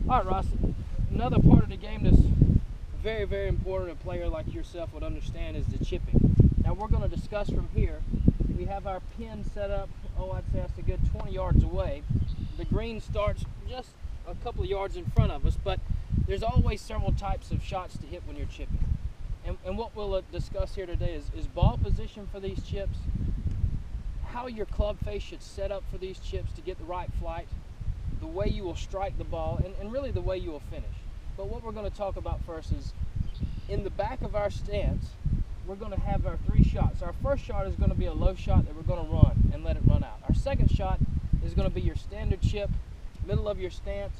All right, Ross, another part of the game that's very, very important a player like yourself would understand is the chipping. Now we're going to discuss from here. We have our pin set up, I'd say that's a good 20 yards away. The green starts just a couple of yards in front of us, but there's always several types of shots to hit when you're chipping. And what we'll discuss here today is ball position for these chips, how your club face should set up for these chips to get the right flight, the way you will strike the ball, and really the way you will finish. But what we're going to talk about first is in the back of our stance, we're going to have our 3 shots. Our first shot is going to be a low shot that we're going to run and let it run out. Our second shot is going to be your standard chip, middle of your stance.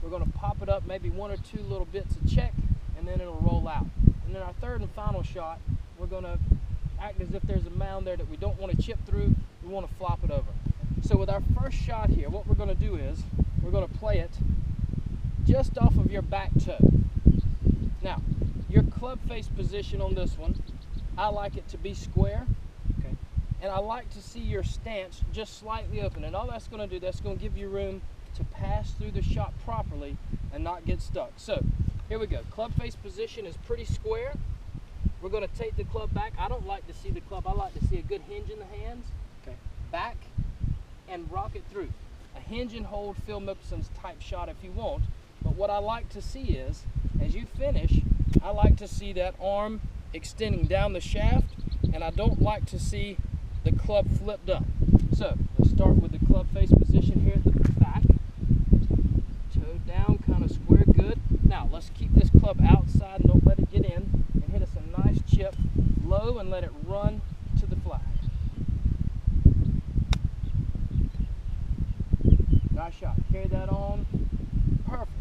We're going to pop it up maybe 1 or 2 little bits of check, and then it'll roll out. And then our third and final shot, we're going to act as if there's a mound there that we don't want to chip through, we want to flop it over. So with our first shot here, what we're going to do is we're going to play it just off of your back toe. Now, your club face position on this one, I like it to be square, okay, and I like to see your stance just slightly open. And all that's going to do, that's going to give you room to pass through the shot properly and not get stuck. So here we go. Club face position is pretty square. We're going to take the club back. I don't like to see the club. I like to see a good hinge in the hands. Okay. Back and rock it through. A hinge and hold Phil Mickelson's type shot if you want. But what I like to see is, as you finish, I like to see that arm extending down the shaft, and I don't like to see the club flipped up. So let's start with the club face position here at the back. Toe down, kind of square, good. Now let's keep this club outside and don't let it get in, and hit us a nice chip low and let it run to the flag. Nice shot. Carry that on. Perfect.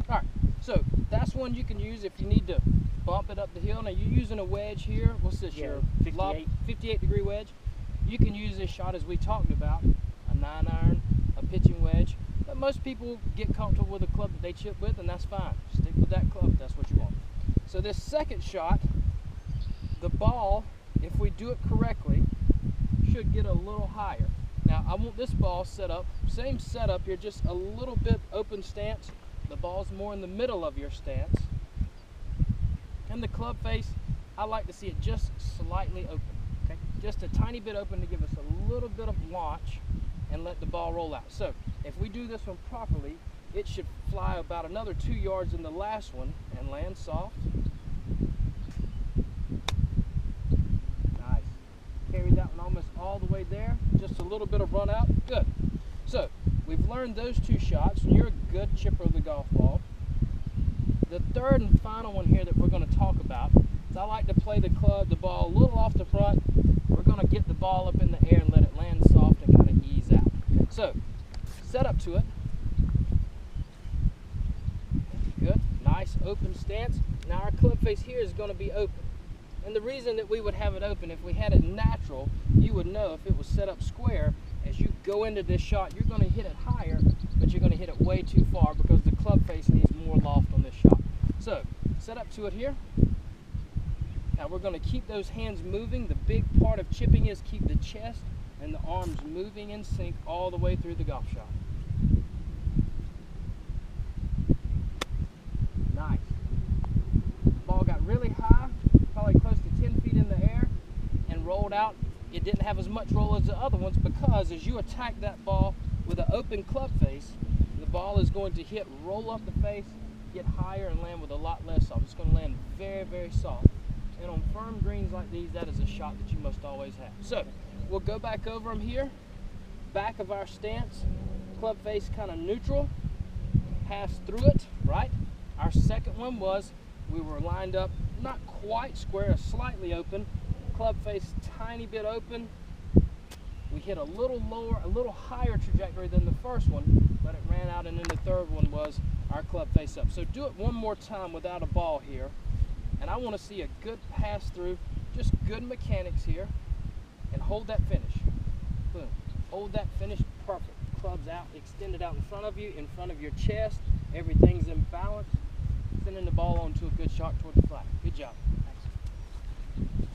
All right, so that's one you can use if you need to bump it up the hill. Now you're using a wedge here. What's this? Yeah, your 58 degree wedge. You can use this shot as we talked about, a 9-iron, a pitching wedge. But most people get comfortable with a club that they chip with, and that's fine. Stick with that club if that's what you want. So this second shot, the ball, if we do it correctly, should get a little higher. Now I want this ball set up, same setup here, just a little bit open stance. The ball's more in the middle of your stance. And the club face, I like to see it just slightly open. Okay? Just a tiny bit open to give us a little bit of launch and let the ball roll out. So if we do this one properly, it should fly about another 2 yards in the last one and land soft. Nice. Carry that one almost all the way there. Just a little bit of run out. Good. So we've learned those 2 shots, and you're a good chipper of the golf ball. The third and final one here that we're going to talk about is I like to play the ball a little off the front. We're going to get the ball up in the air and let it land soft and kind of ease out. So set up to it. Good. Nice open stance. Now our club face here is going to be open. And the reason that we would have it open, if we had it natural, you would know if it was set up square, as you go into this shot, you're going to hit it higher, but you're going to hit it way too far because the club face needs more loft on this shot. So set up to it here. Now we're going to keep those hands moving. The big part of chipping is keep the chest and the arms moving in sync all the way through the golf shot. Nice. Ball got really high, probably close to 10 feet in the air, and rolled out. It didn't have as much roll as the other ones because as you attack that ball with an open club face, the ball is going to roll up the face, get higher, and land with a lot less soft. It's going to land very, very soft. And on firm greens like these, that is a shot that you must always have. So we'll go back over them here. Back of our stance, club face kind of neutral, pass through it, right? Our second one was we were lined up not quite square, slightly open, club face tiny bit open. We hit a little lower, a little higher trajectory than the first one, but it ran out, and then the third one was our club face up. So do it one more time without a ball here, and I want to see a good pass through, just good mechanics here, and hold that finish. Boom. Hold that finish, perfect. Clubs out, extended out in front of you, in front of your chest. Everything's in balance. Sending the ball onto a good shot toward the flag. Good job. Thanks.